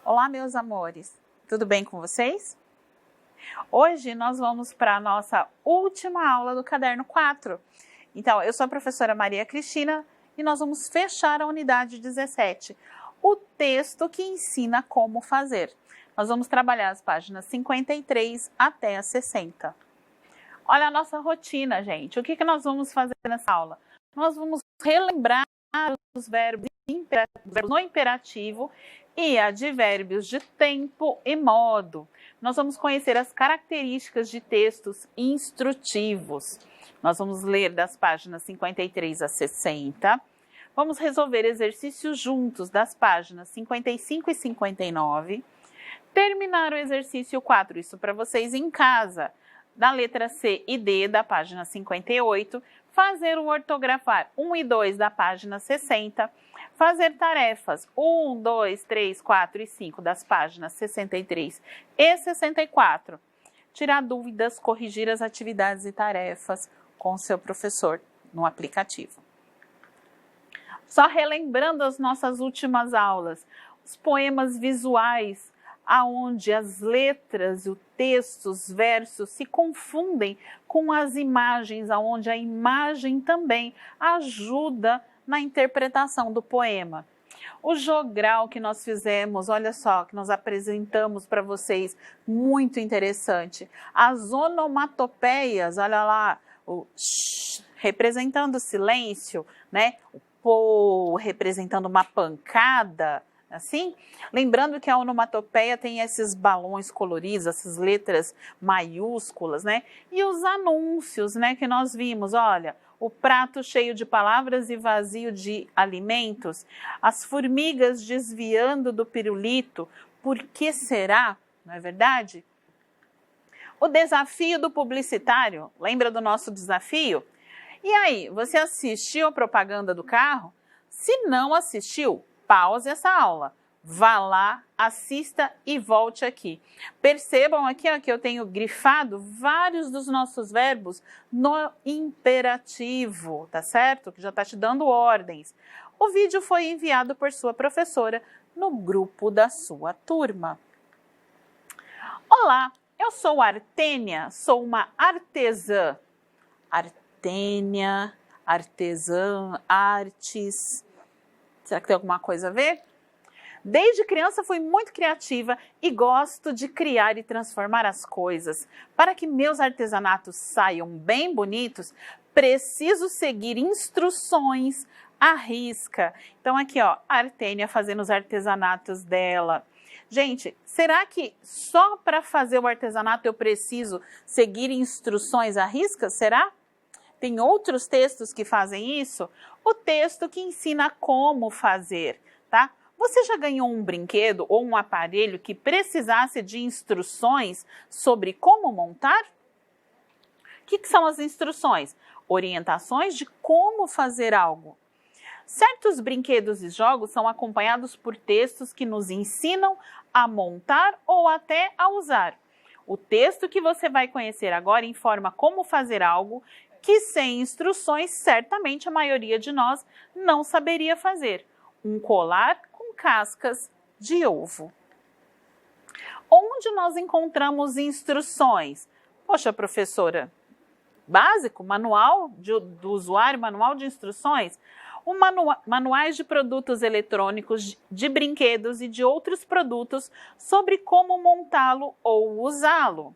Olá, meus amores, tudo bem com vocês? Hoje nós vamos para a nossa última aula do caderno 4. Então, eu sou a professora Maria Cristina e nós vamos fechar a unidade 17, o texto que ensina como fazer. Nós vamos trabalhar as páginas 53 até a 60. Olha a nossa rotina, gente. O que nós vamos fazer nessa aula? Nós vamos relembrar os verbos no imperativo e advérbios de tempo e modo. Nós vamos conhecer as características de textos instrutivos. Nós vamos ler das páginas 53 a 60. Vamos resolver exercícios juntos das páginas 55 e 59. Terminar o exercício 4, isso para vocês em casa, da letra C e D da página 58. Fazer o ortografar 1 e 2 da página 60. Fazer tarefas 1, 2, 3, 4 e 5 das páginas 63 e 64. Tirar dúvidas, corrigir as atividades e tarefas com o seu professor no aplicativo. Só relembrando as nossas últimas aulas, os poemas visuais, aonde as letras, o texto, os versos se confundem com as imagens, aonde a imagem também ajuda na interpretação do poema. O jogral que nós fizemos, olha só, que nós apresentamos para vocês, muito interessante. As onomatopeias, olha lá, o sh, representando o silêncio, né? O pô, representando uma pancada, assim. Lembrando que a onomatopeia tem esses balões coloridos, essas letras maiúsculas, né? E os anúncios, né, que nós vimos, olha, o prato cheio de palavras e vazio de alimentos, as formigas desviando do pirulito, por que será? Não é verdade? O desafio do publicitário, lembra do nosso desafio? E aí, você assistiu a propaganda do carro? Se não assistiu, pause essa aula. Vá lá, assista e volte aqui. Percebam aqui ó, que eu tenho grifado vários dos nossos verbos no imperativo, tá certo? Que já está te dando ordens. O vídeo foi enviado por sua professora no grupo da sua turma. Olá, eu sou Artênia, sou uma artesã. Artênia, artesã, artes. Será que tem alguma coisa a ver? Desde criança fui muito criativa e gosto de criar e transformar as coisas. Para que meus artesanatos saiam bem bonitos, preciso seguir instruções à risca. Então aqui ó, a Artênia fazendo os artesanatos dela. Gente, será que só para fazer o artesanato eu preciso seguir instruções à risca? Será? Tem outros textos que fazem isso? O texto que ensina como fazer, tá? Você já ganhou um brinquedo ou um aparelho que precisasse de instruções sobre como montar? O que são as instruções? Orientações de como fazer algo. Certos brinquedos e jogos são acompanhados por textos que nos ensinam a montar ou até a usar. O texto que você vai conhecer agora informa como fazer algo que sem instruções, certamente a maioria de nós não saberia fazer. Um colar com cascas de ovo. Onde nós encontramos instruções? Poxa, professora, básico, manual do usuário, manual de instruções? Manuais de produtos eletrônicos, de brinquedos e de outros produtos sobre como montá-lo ou usá-lo.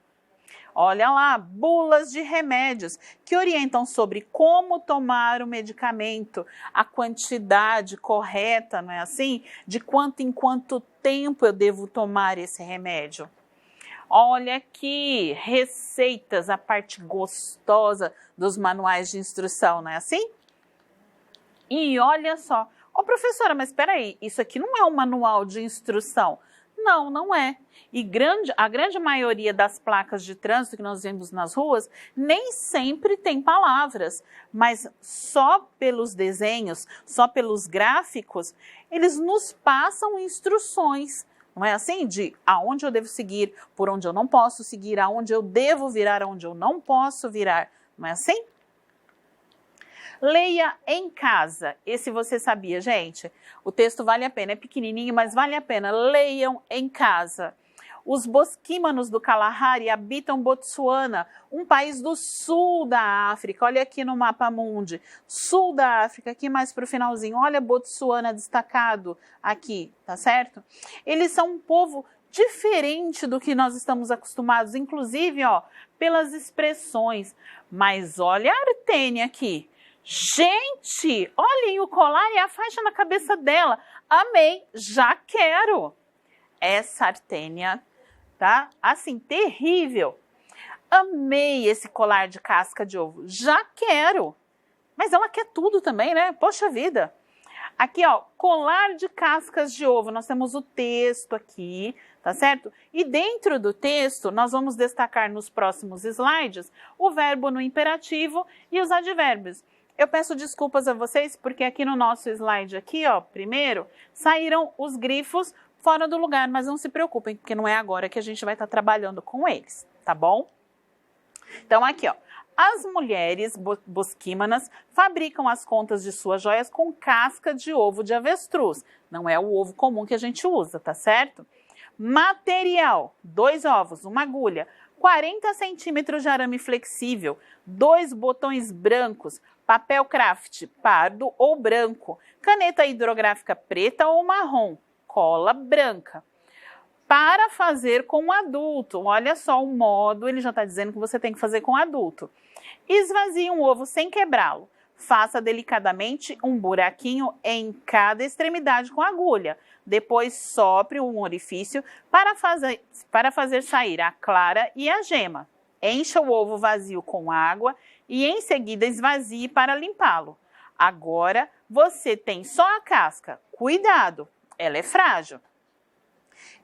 Olha lá, bulas de remédios que orientam sobre como tomar o medicamento, a quantidade correta, não é assim? De quanto em quanto tempo eu devo tomar esse remédio. Olha aqui, receitas, a parte gostosa dos manuais de instrução, não é assim? E olha só, ô professora, mas espera aí, isso aqui não é um manual de instrução. Não, não é. E a grande maioria das placas de trânsito que nós vemos nas ruas nem sempre tem palavras, mas só pelos desenhos, só pelos gráficos, eles nos passam instruções. Não é assim? De aonde eu devo seguir, por onde eu não posso seguir, aonde eu devo virar, aonde eu não posso virar. Não é assim? Leia em casa. Esse você sabia, gente? O texto vale a pena, é pequenininho, mas vale a pena. Leiam em casa. Os bosquímanos do Kalahari habitam Botsuana, um país do sul da África. Olha aqui no mapa mundi. Sul da África, aqui mais para o finalzinho. Olha Botsuana destacado aqui, tá certo? Eles são um povo diferente do que nós estamos acostumados, inclusive, ó, pelas expressões. Mas olha a Artênia aqui. Gente, olhem o colar e a faixa na cabeça dela. Amei, já quero. Essa Artênia, tá? Assim, terrível. Amei esse colar de casca de ovo. Já quero. Mas ela quer tudo também, né? Poxa vida. Aqui, ó, colar de cascas de ovo. Nós temos o texto aqui, tá certo? E dentro do texto, nós vamos destacar nos próximos slides o verbo no imperativo e os advérbios. Eu peço desculpas a vocês, porque aqui no nosso slide aqui, ó, primeiro, saíram os grifos fora do lugar, mas não se preocupem, porque não é agora que a gente vai estar trabalhando com eles, tá bom? Então, aqui, ó. As mulheres bosquímanas fabricam as contas de suas joias com casca de ovo de avestruz. Não é o ovo comum que a gente usa, tá certo? Material: 2 ovos, uma agulha, 40 centímetros de arame flexível, 2 botões brancos, papel craft pardo ou branco, caneta hidrográfica preta ou marrom, cola branca. Para fazer com adulto, olha só o modo, ele já está dizendo que você tem que fazer com adulto. Esvazie um ovo sem quebrá-lo. Faça delicadamente um buraquinho em cada extremidade com agulha. Depois sopre um orifício para fazer sair a clara e a gema. Encha o ovo vazio com água e em seguida esvazie para limpá-lo. Agora você tem só a casca. Cuidado, ela é frágil.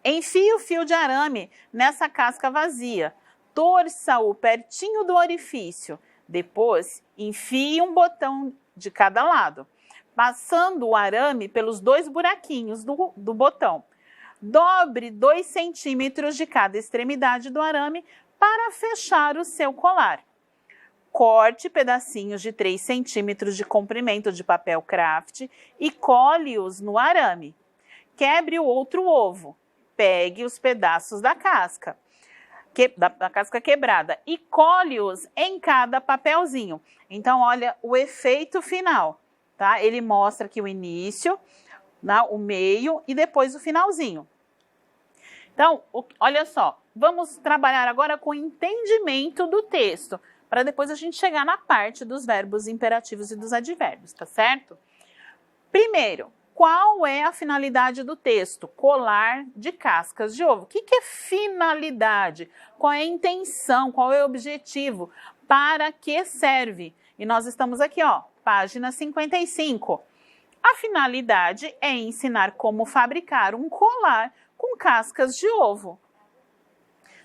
Enfie o fio de arame nessa casca vazia. Torça-o pertinho do orifício. Depois, enfie um botão de cada lado, passando o arame pelos 2 buraquinhos do botão. Dobre 2 centímetros de cada extremidade do arame para fechar o seu colar. Corte pedacinhos de 3 centímetros de comprimento de papel craft e cole-os no arame. Quebre o outro ovo. Pegue os pedaços da casca quebrada e cole-os em cada papelzinho. Então, olha o efeito final, tá? Ele mostra aqui o início, o meio e depois o finalzinho. Então, olha só, vamos trabalhar agora com o entendimento do texto, para depois a gente chegar na parte dos verbos imperativos e dos advérbios, tá certo? Primeiro, qual é a finalidade do texto? Colar de cascas de ovo. O que é finalidade? Qual é a intenção? Qual é o objetivo? Para que serve? E nós estamos aqui, ó, página 55. A finalidade é ensinar como fabricar um colar com cascas de ovo.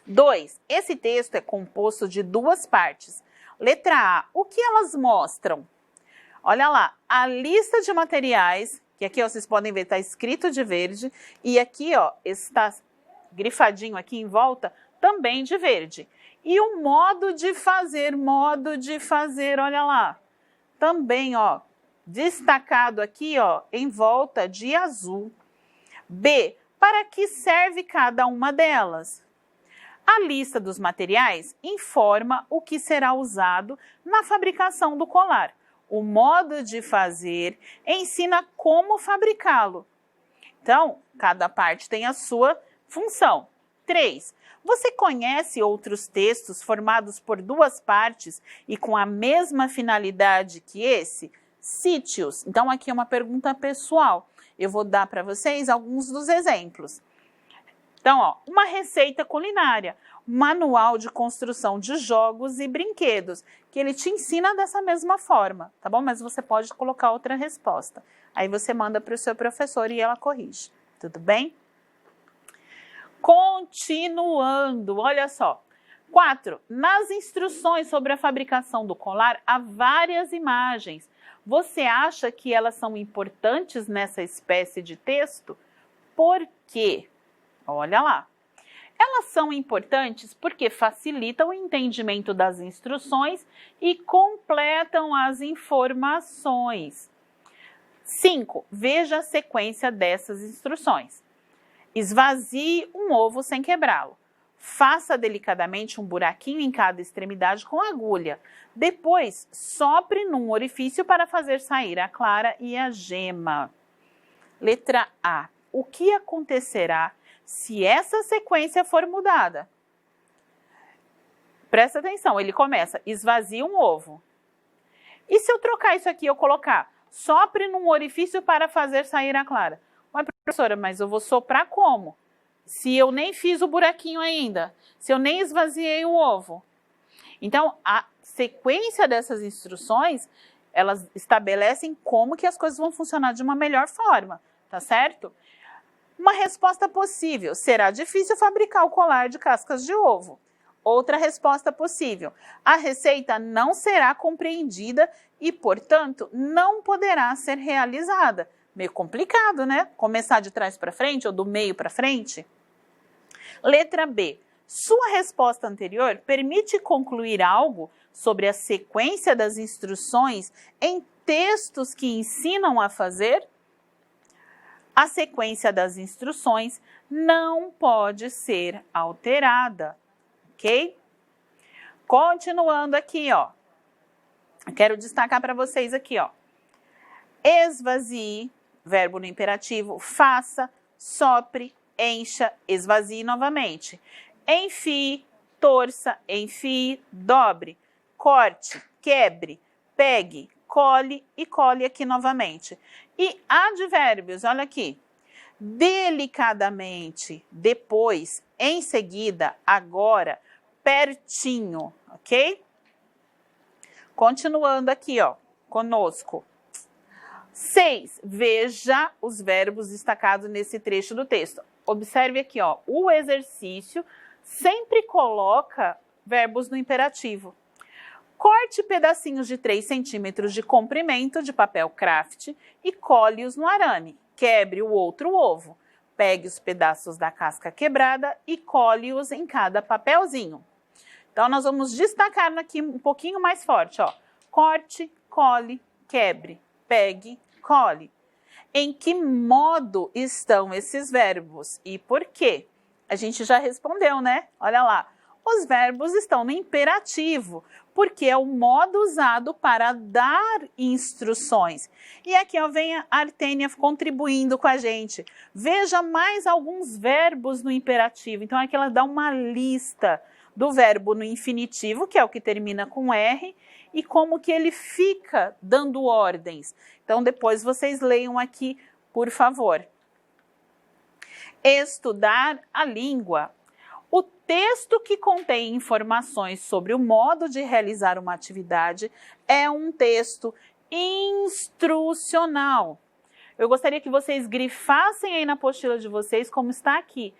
2. Esse texto é composto de 2 partes. Letra A. O que elas mostram? Olha lá, a lista de materiais, que aqui ó, vocês podem ver, está escrito de verde, e aqui ó, está grifadinho aqui em volta, também de verde. E o modo de fazer, olha lá, também ó, destacado aqui ó, em volta de azul. B, para que serve cada uma delas? A lista dos materiais informa o que será usado na fabricação do colar. O modo de fazer ensina como fabricá-lo. Então, cada parte tem a sua função. 3. Você conhece outros textos formados por 2 partes e com a mesma finalidade que esse? Cite-os. Então, aqui é uma pergunta pessoal. Eu vou dar para vocês alguns dos exemplos. Então, ó, uma receita culinária, manual de construção de jogos e brinquedos, que ele te ensina dessa mesma forma, tá bom? Mas você pode colocar outra resposta. Aí você manda para o seu professor e ela corrige, tudo bem? Continuando, olha só. 4. Nas instruções sobre a fabricação do colar, há várias imagens. Você acha que elas são importantes nessa espécie de texto? Por quê? Olha lá. Elas são importantes porque facilitam o entendimento das instruções e completam as informações. 5. Veja a sequência dessas instruções. Esvazie um ovo sem quebrá-lo. Faça delicadamente um buraquinho em cada extremidade com agulha. Depois, sopre num orifício para fazer sair a clara e a gema. Letra A. O que acontecerá se essa sequência for mudada? Presta atenção, ele começa, esvazie um ovo. E se eu trocar isso aqui, eu colocar, sopre num orifício para fazer sair a clara? Mas, professora, mas eu vou soprar como? Se eu nem fiz o buraquinho ainda, se eu nem esvaziei o ovo. Então, a sequência dessas instruções, elas estabelecem como que as coisas vão funcionar de uma melhor forma, tá certo? Uma resposta possível, será difícil fabricar o colar de cascas de ovo. Outra resposta possível, a receita não será compreendida e, portanto, não poderá ser realizada. Meio complicado, né? Começar de trás para frente ou do meio para frente. Letra B. Sua resposta anterior permite concluir algo sobre a sequência das instruções em textos que ensinam a fazer? A sequência das instruções não pode ser alterada, ok? Continuando aqui, ó. Quero destacar para vocês aqui, ó. Esvazie, verbo no imperativo, faça, sopre, encha, esvazie novamente. Enfie, torça, enfie, dobre, corte, quebre, pegue, cole e cole aqui novamente. E advérbios, olha aqui. Delicadamente, depois, em seguida, agora, pertinho, ok? Continuando aqui, ó, conosco. 6. Veja os verbos destacados nesse trecho do texto. Observe aqui, ó, o exercício sempre coloca verbos no imperativo. Corte pedacinhos de 3 centímetros de comprimento de papel craft e cole-os no arame. Quebre o outro ovo. Pegue os pedaços da casca quebrada e cole-os em cada papelzinho. Então, nós vamos destacar aqui um pouquinho mais forte, ó. Corte, cole, quebre, pegue, cole. Em que modo estão esses verbos e por quê? A gente já respondeu, né? Olha lá. Os verbos estão no imperativo, porque é o modo usado para dar instruções. E aqui, ó, vem a Artênia contribuindo com a gente. Veja mais alguns verbos no imperativo. Então, aqui ela dá uma lista do verbo no infinitivo, que é o que termina com R, e como que ele fica dando ordens. Então, depois vocês leiam aqui, por favor. Estudar a língua. O texto que contém informações sobre o modo de realizar uma atividade é um texto instrucional. Eu gostaria que vocês grifassem aí na apostila de vocês como está aqui.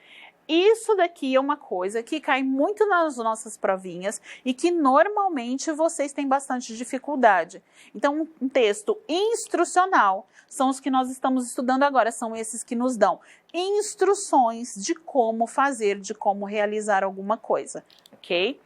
Isso daqui é uma coisa que cai muito nas nossas provinhas e que normalmente vocês têm bastante dificuldade. Então, um texto instrucional são os que nós estamos estudando agora, são esses que nos dão instruções de como fazer, de como realizar alguma coisa, ok?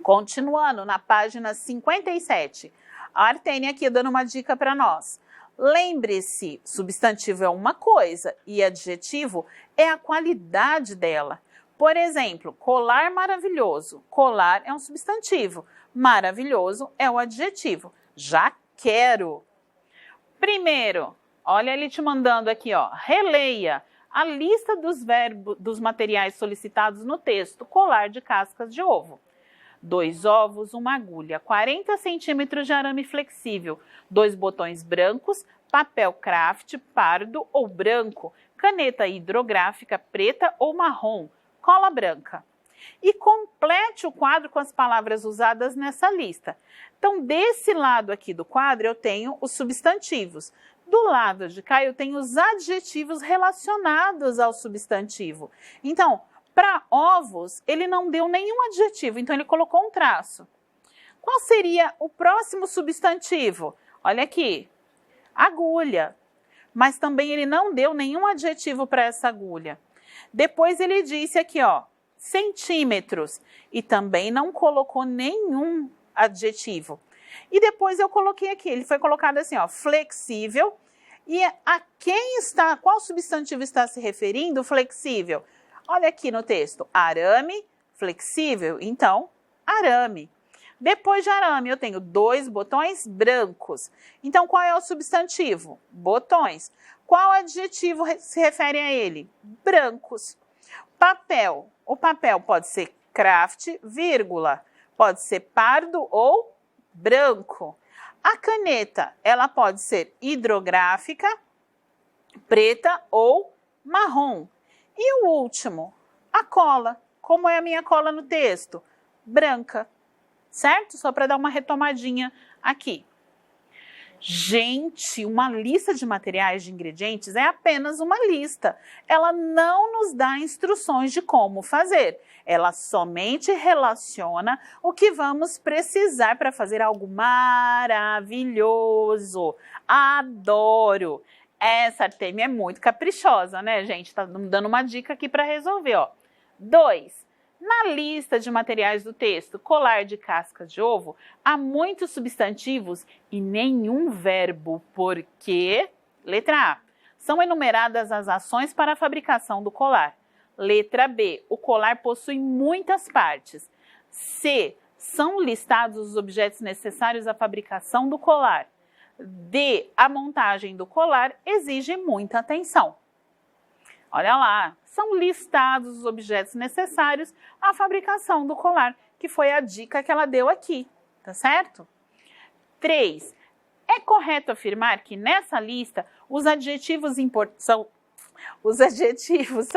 Continuando na página 57, a Artênia aqui dando uma dica para nós. Lembre-se, substantivo é uma coisa e adjetivo é a qualidade dela. Por exemplo, colar maravilhoso. Colar é um substantivo, maravilhoso é o adjetivo. Já quero. Primeiro, olha ele te mandando aqui, ó, releia a lista dos verbos, dos materiais solicitados no texto, colar de cascas de ovo. 2 ovos, uma agulha, 40 centímetros de arame flexível, 2 botões brancos, papel craft pardo ou branco, caneta hidrográfica preta ou marrom, cola branca. E complete o quadro com as palavras usadas nessa lista. Então, desse lado aqui do quadro, eu tenho os substantivos. Do lado de cá, eu tenho os adjetivos relacionados ao substantivo. Então, para ovos, ele não deu nenhum adjetivo, então ele colocou um traço. Qual seria o próximo substantivo? Olha aqui, agulha. Mas também ele não deu nenhum adjetivo para essa agulha. Depois ele disse aqui, ó, centímetros. E também não colocou nenhum adjetivo. E depois eu coloquei aqui, ele foi colocado assim, ó, flexível. E a quem está, qual substantivo está se referindo? Flexível. Olha aqui no texto, arame, flexível, então, arame. Depois de arame, eu tenho 2 botões brancos. Então, qual é o substantivo? Botões. Qual adjetivo se refere a ele? Brancos. Papel. O papel pode ser craft, vírgula. Pode ser pardo ou branco. A caneta, ela pode ser hidrográfica, preta ou marrom. E o último, a cola. Como é a minha cola no texto? Branca. Certo? Só para dar uma retomadinha aqui. Gente, uma lista de materiais de ingredientes é apenas uma lista. Ela não nos dá instruções de como fazer. Ela somente relaciona o que vamos precisar para fazer algo maravilhoso. Adoro! Essa Artêmia é muito caprichosa, né, gente? Tá dando uma dica aqui para resolver, ó. 2. Na lista de materiais do texto, colar de casca de ovo, há muitos substantivos e nenhum verbo, porque, letra A, são enumeradas as ações para a fabricação do colar. Letra B, o colar possui muitas partes. C, são listados os objetos necessários à fabricação do colar. D, a montagem do colar exige muita atenção. Olha lá, são listados os objetos necessários à fabricação do colar, que foi a dica que ela deu aqui, tá certo? 3. É correto afirmar que nessa lista os adjetivos são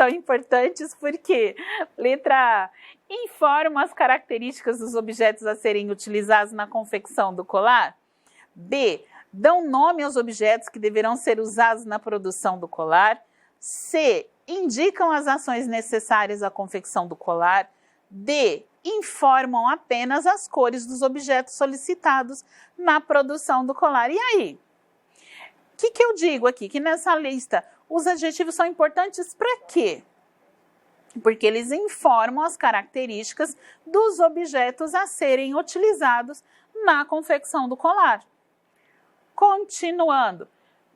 importantes porque, letra A, informam as características dos objetos a serem utilizados na confecção do colar. B, dão nome aos objetos que deverão ser usados na produção do colar. C, indicam as ações necessárias à confecção do colar. D, informam apenas as cores dos objetos solicitados na produção do colar. E aí? O que eu digo aqui? Que nessa lista os adjetivos são importantes para quê? Porque eles informam as características dos objetos a serem utilizados na confecção do colar. Continuando.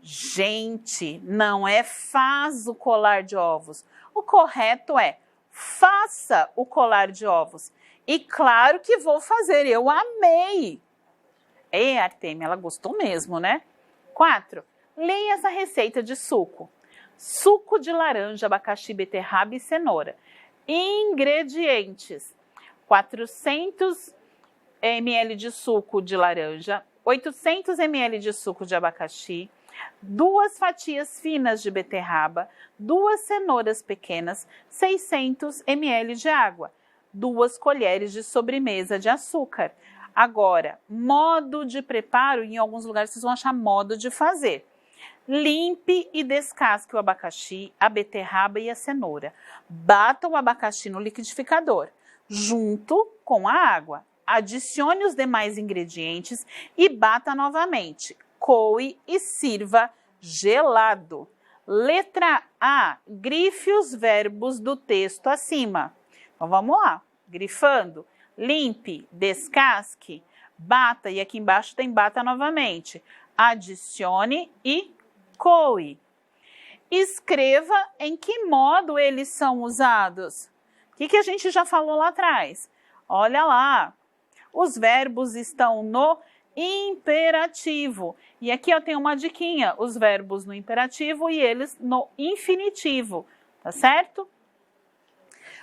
Gente, não é faz o colar de ovos. O correto é faça o colar de ovos. E claro que vou fazer, eu amei. Artêmia, ela gostou mesmo, né? 4. Leia essa receita de suco. Suco de laranja, abacaxi, beterraba e cenoura. Ingredientes: 400 ml de suco de laranja, 800 ml de suco de abacaxi, 2 fatias finas de beterraba, 2 cenouras pequenas, 600 ml de água, 2 colheres de sobremesa de açúcar. Agora, modo de preparo, em alguns lugares vocês vão achar modo de fazer. Limpe e descasque o abacaxi, a beterraba e a cenoura. Bata o abacaxi no liquidificador, junto com a água. Adicione os demais ingredientes e bata novamente. Coe e sirva gelado. Letra A, grife os verbos do texto acima. Então vamos lá, grifando. Limpe, descasque, bata, e aqui embaixo tem bata novamente. Adicione e coe. Escreva em que modo eles são usados. O que a gente já falou lá atrás? Olha lá, os verbos estão no imperativo. E aqui eu tenho uma diquinha, os verbos no imperativo e eles no infinitivo, tá certo?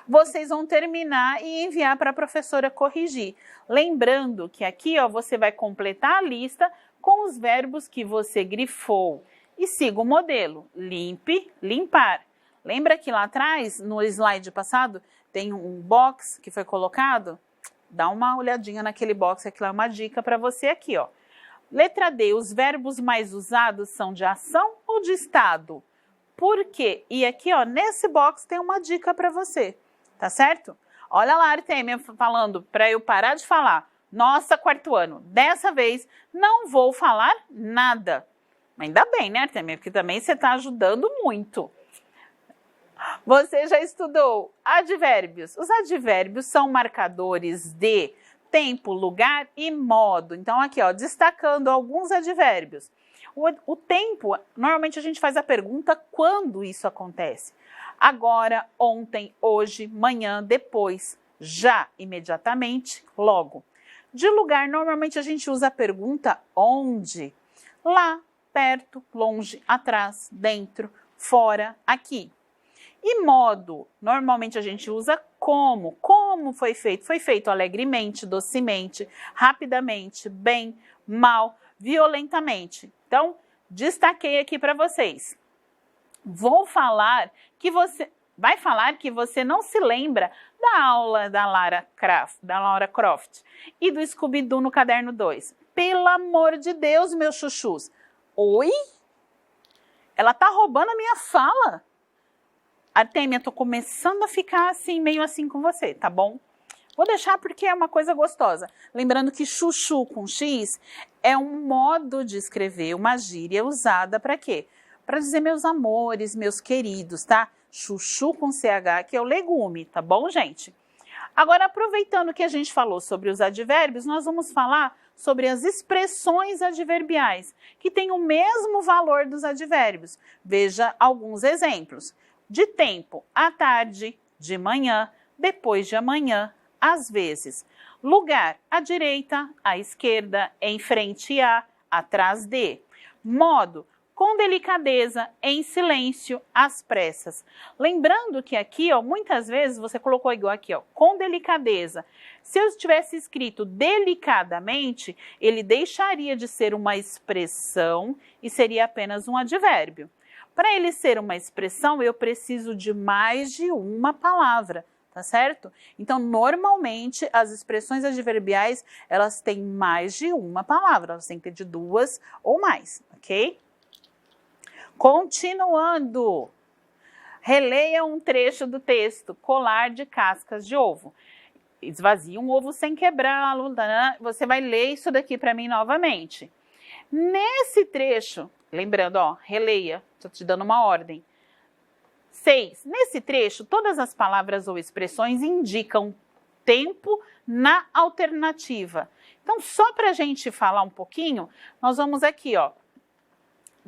Vocês vão terminar e enviar para a professora corrigir. Lembrando que aqui ó, você vai completar a lista com os verbos que você grifou. E siga o modelo, limpe, limpar. Lembra que lá atrás, no slide passado, tem um box que foi colocado? Dá uma olhadinha naquele box, aquilo é uma dica para você aqui, ó. Letra D, os verbos mais usados são de ação ou de estado? Por quê? E aqui, ó, nesse box tem uma dica para você, tá certo? Olha lá, Artêmia falando para eu parar de falar. Nossa, 4º ano, dessa vez não vou falar nada. Ainda bem, né, Artêmia? Porque também você está ajudando muito. Você já estudou advérbios? Os advérbios são marcadores de tempo, lugar e modo. Então, aqui, ó, destacando alguns advérbios. O tempo, normalmente a gente faz a pergunta quando isso acontece. Agora, ontem, hoje, manhã, depois, já, imediatamente, logo. De lugar, normalmente a gente usa a pergunta onde. Lá, perto, longe, atrás, dentro, fora, aqui. E modo, normalmente a gente usa como. Como foi feito? Foi feito alegremente, docemente, rapidamente, bem, mal, violentamente. Então, destaquei aqui para vocês. Vai falar que você não se lembra da aula da Lara Croft e do Scooby-Doo no caderno 2. Pelo amor de Deus, meus chuchus. Oi? Ela tá roubando a minha fala? Artêmia, tô começando a ficar assim, meio assim com você, tá bom? Vou deixar porque é uma coisa gostosa. Lembrando que chuchu com X é um modo de escrever, uma gíria usada para quê? Para dizer meus amores, meus queridos, tá? Chuchu com CH, que é o legume, tá bom, gente? Agora, aproveitando que a gente falou sobre os advérbios, nós vamos falar sobre as expressões adverbiais, que têm o mesmo valor dos advérbios. Veja alguns exemplos. De tempo, à tarde, de manhã, depois de amanhã, às vezes. Lugar, à direita, à esquerda, em frente a, atrás de. Modo, com delicadeza, em silêncio, às pressas. Lembrando que aqui, ó, muitas vezes você colocou igual aqui, ó, com delicadeza. Se eu tivesse escrito delicadamente, ele deixaria de ser uma expressão e seria apenas um advérbio. Para ele ser uma expressão, eu preciso de mais de uma palavra, tá certo? Então, normalmente, as expressões adverbiais, elas têm mais de uma palavra, elas têm que ter de duas ou mais, ok? Continuando, releia um trecho do texto, colar de cascas de ovo. Esvazie um ovo sem quebrá-lo, você vai ler isso daqui para mim novamente. Nesse trecho, lembrando, ó, releia, estou te dando uma ordem. 6. Nesse trecho, todas as palavras ou expressões indicam tempo na alternativa. Então, só para a gente falar um pouquinho, nós vamos aqui, ó,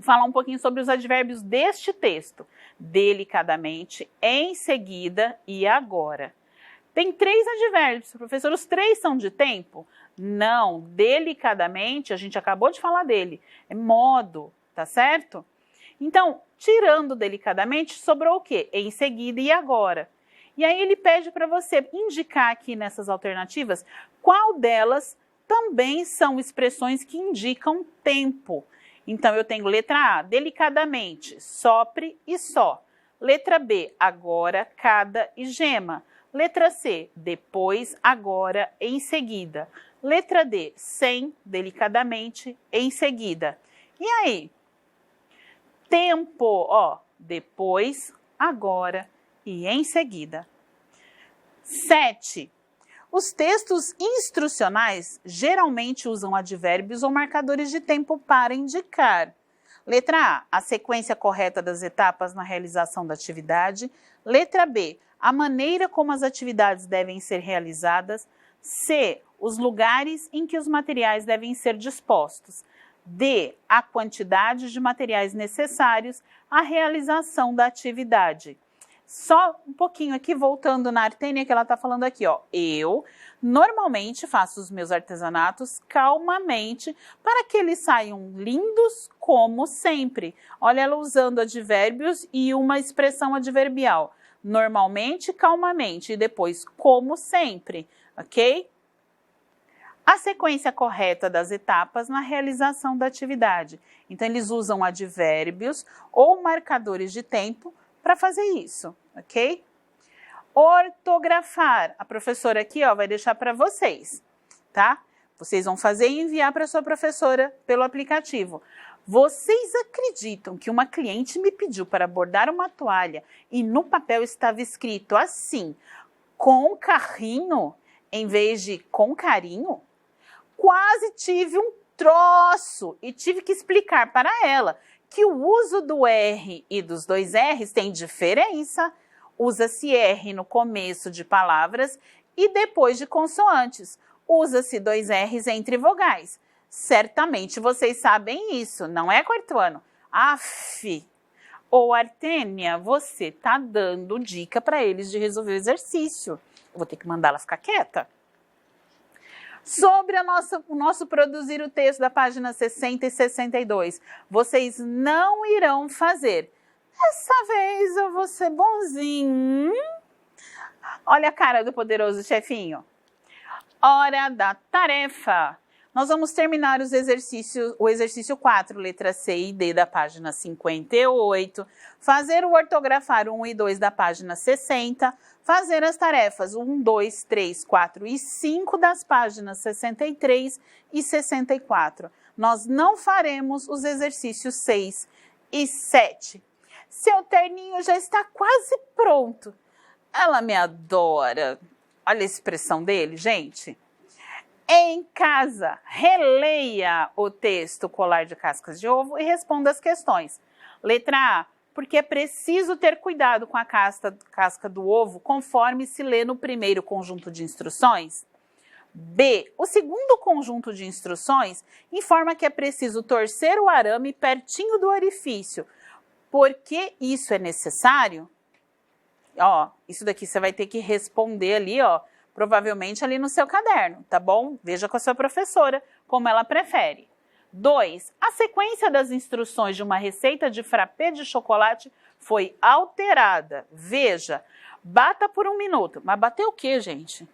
falar um pouquinho sobre os advérbios deste texto. Delicadamente, em seguida e agora. Tem 3 advérbios, professor, os 3 são de tempo? Não, delicadamente, a gente acabou de falar dele, é modo, tá certo? Então, tirando delicadamente, sobrou o quê? Em seguida e agora. E aí ele pede para você indicar aqui nessas alternativas qual delas também são expressões que indicam tempo. Então, eu tenho letra A, delicadamente, sopre e só. Letra B, agora, cada e gema. Letra C, depois, agora, em seguida. Letra D, sem, delicadamente, em seguida. E aí? Tempo, ó, depois, agora e em seguida. 7. Os textos instrucionais geralmente usam advérbios ou marcadores de tempo para indicar. Letra A, a sequência correta das etapas na realização da atividade. Letra B, a maneira como as atividades devem ser realizadas. C, os lugares em que os materiais devem ser dispostos. D, a quantidade de materiais necessários à realização da atividade. Só um pouquinho aqui, voltando na Artênia, que ela está falando aqui, ó. Eu normalmente faço os meus artesanatos calmamente para que eles saiam lindos como sempre. Olha ela usando advérbios e uma expressão adverbial. Normalmente, calmamente e depois como sempre, ok? A sequência correta das etapas na realização da atividade. Então, eles usam advérbios ou marcadores de tempo para fazer isso, ok? Ortografar. A professora aqui, ó, vai deixar para vocês, tá? Vocês vão fazer e enviar para sua professora pelo aplicativo. Vocês acreditam que uma cliente me pediu para bordar uma toalha e no papel estava escrito assim, com carrinho, em vez de com carinho? Quase tive um troço e tive que explicar para ela que o uso do R e dos 2 R's tem diferença. Usa-se R no começo de palavras e depois de consoantes. Usa-se 2 R's entre vogais. Certamente vocês sabem isso, não é, quarto ano? Aff! Ô, Artênia, você tá dando dica para eles de resolver o exercício. Eu vou ter que mandá-la ficar quieta. Sobre o nosso produzir o texto da página 60 e 62, vocês não irão fazer. Dessa vez eu vou ser bonzinho. Olha a cara do poderoso chefinho. Hora da tarefa. Nós vamos terminar o exercício 4, letra C e D da página 58, fazer o ortografar 1 e 2 da página 60, fazer as tarefas 1, 2, 3, 4 e 5 das páginas 63 e 64. Nós não faremos os exercícios 6 e 7. Seu terninho já está quase pronto. Ela me adora. Olha a expressão dele, gente. Em casa, releia o texto Colar de Cascas de Ovo e responda as questões. Letra A, porque é preciso ter cuidado com a casca do ovo conforme se lê no primeiro conjunto de instruções. B, o segundo conjunto de instruções informa que é preciso torcer o arame pertinho do orifício. Por que isso é necessário? Ó, isso daqui você vai ter que responder ali, ó. Provavelmente ali no seu caderno, tá bom? Veja com a sua professora como ela prefere. 2. A sequência das instruções de uma receita de frappé de chocolate foi alterada. Veja, bata por 1 minuto. Mas bater o quê, gente?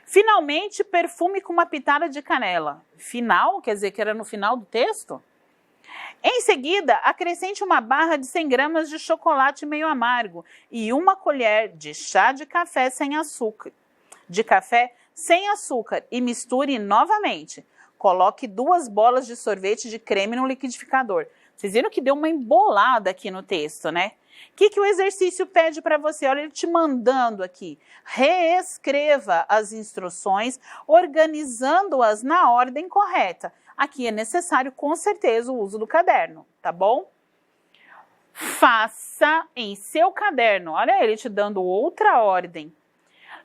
Finalmente, perfume com uma pitada de canela. Final? Quer dizer que era no final do texto? Em seguida, acrescente uma barra de 100 gramas de chocolate meio amargo e 1 colher de chá de café sem açúcar. E misture novamente. Coloque 2 bolas de sorvete de creme no liquidificador. Vocês viram que deu uma embolada aqui no texto, né? O que o exercício pede para você? Olha ele te mandando aqui. Reescreva as instruções, organizando-as na ordem correta. Aqui é necessário, com certeza, o uso do caderno, tá bom? Faça em seu caderno. Olha ele te dando outra ordem.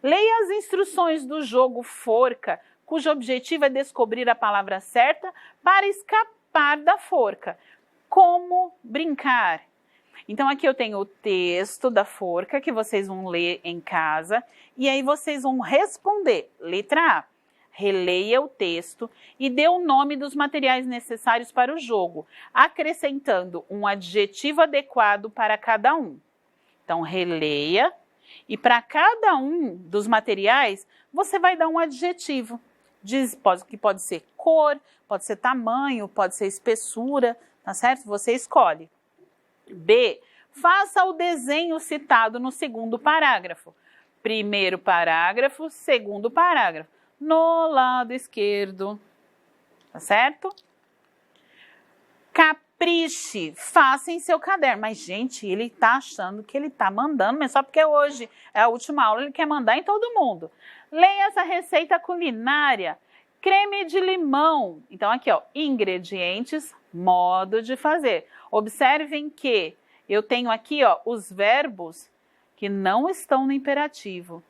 Leia as instruções do jogo forca, cujo objetivo é descobrir a palavra certa para escapar da forca. Como brincar? Então, aqui eu tenho o texto da forca que vocês vão ler em casa e aí vocês vão responder. Letra A. Releia o texto e dê o nome dos materiais necessários para o jogo, acrescentando um adjetivo adequado para cada um. Então, releia. E para cada um dos materiais, você vai dar um adjetivo. Que pode ser cor, pode ser tamanho, pode ser espessura, tá certo? Você escolhe. B. Faça o desenho citado no segundo parágrafo. Primeiro parágrafo, segundo parágrafo. No lado esquerdo. Tá certo? Capriche, faça em seu caderno. Mas, gente, ele tá achando que ele tá mandando, mas só porque hoje é a última aula, ele quer mandar em todo mundo. Leia essa receita culinária. Creme de limão. Então, aqui, ó, ingredientes, modo de fazer. Observem que eu tenho aqui, ó, os verbos que não estão no imperativo.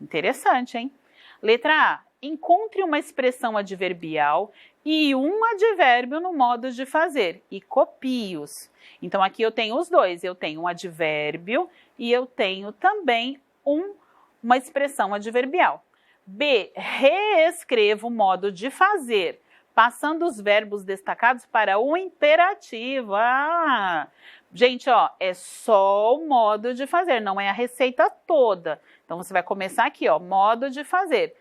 Interessante, hein? Letra A. Encontre uma expressão adverbial e um advérbio no modo de fazer e copie-os. Então, aqui eu tenho os dois. Eu tenho um advérbio e eu tenho também uma expressão adverbial. B. Reescreva o modo de fazer, passando os verbos destacados para o imperativo. Gente, ó, é só o modo de fazer, não é a receita toda. Então, você vai começar aqui, ó, modo de fazer.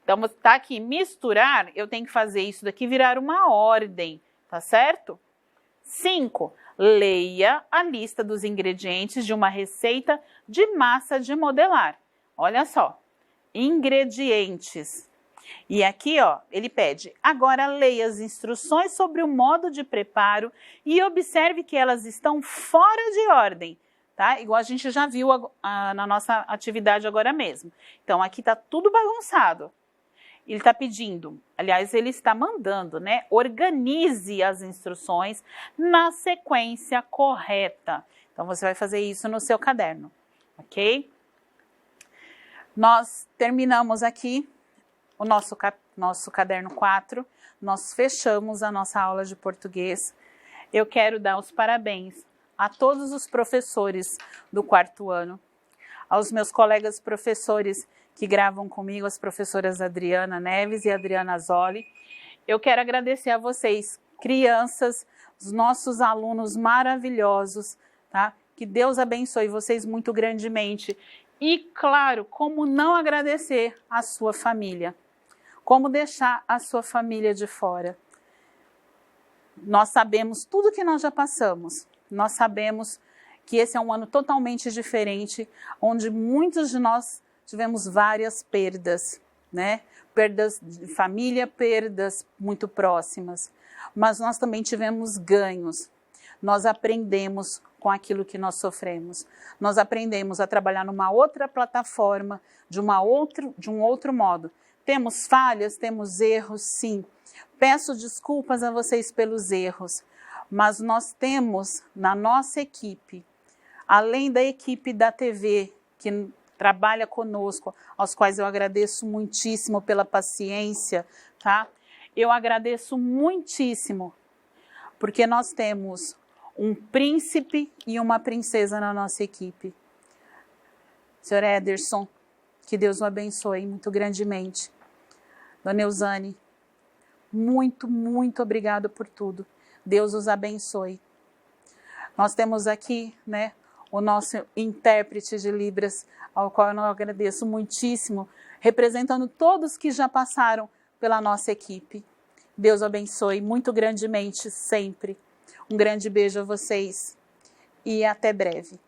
Então, tá aqui, misturar, eu tenho que fazer isso daqui virar uma ordem, tá certo? 5. Leia a lista dos ingredientes de uma receita de massa de modelar. Olha só, ingredientes. E aqui, ó, ele pede, agora leia as instruções sobre o modo de preparo e observe que elas estão fora de ordem, tá? Igual a gente já viu na nossa atividade agora mesmo. Então, aqui tá tudo bagunçado. Ele está pedindo, aliás, ele está mandando, né? Organize as instruções na sequência correta. Então, você vai fazer isso no seu caderno. ok? Nós terminamos aqui o nosso caderno 4, nós fechamos a nossa aula de português. Eu quero dar os parabéns a todos os professores do 4º ano, aos meus colegas professores que gravam comigo, as professoras Adriana Neves e Adriana Zoli. Eu quero agradecer a vocês, crianças, os nossos alunos maravilhosos, tá? Que Deus abençoe vocês muito grandemente. E, claro, como não agradecer a sua família? Como deixar a sua família de fora? Nós sabemos tudo que nós já passamos. Nós sabemos que esse é um ano totalmente diferente, onde muitos de nós tivemos várias perdas, né? Perdas de família, perdas muito próximas. Mas nós também tivemos ganhos. Nós aprendemos com aquilo que nós sofremos. Nós aprendemos a trabalhar numa outra plataforma, de um outro modo. Temos falhas, temos erros, sim. Peço desculpas a vocês pelos erros, mas nós temos na nossa equipe, além da equipe da TV, que trabalha conosco, aos quais eu agradeço muitíssimo pela paciência, tá? Eu agradeço muitíssimo, porque nós temos um príncipe e uma princesa na nossa equipe. Senhor Ederson, que Deus o abençoe muito grandemente. Dona Eusane, muito, muito obrigado por tudo. Deus os abençoe. Nós temos aqui, né, o nosso intérprete de Libras, ao qual eu agradeço muitíssimo, representando todos que já passaram pela nossa equipe. Deus o abençoe muito grandemente sempre. Um grande beijo a vocês e até breve.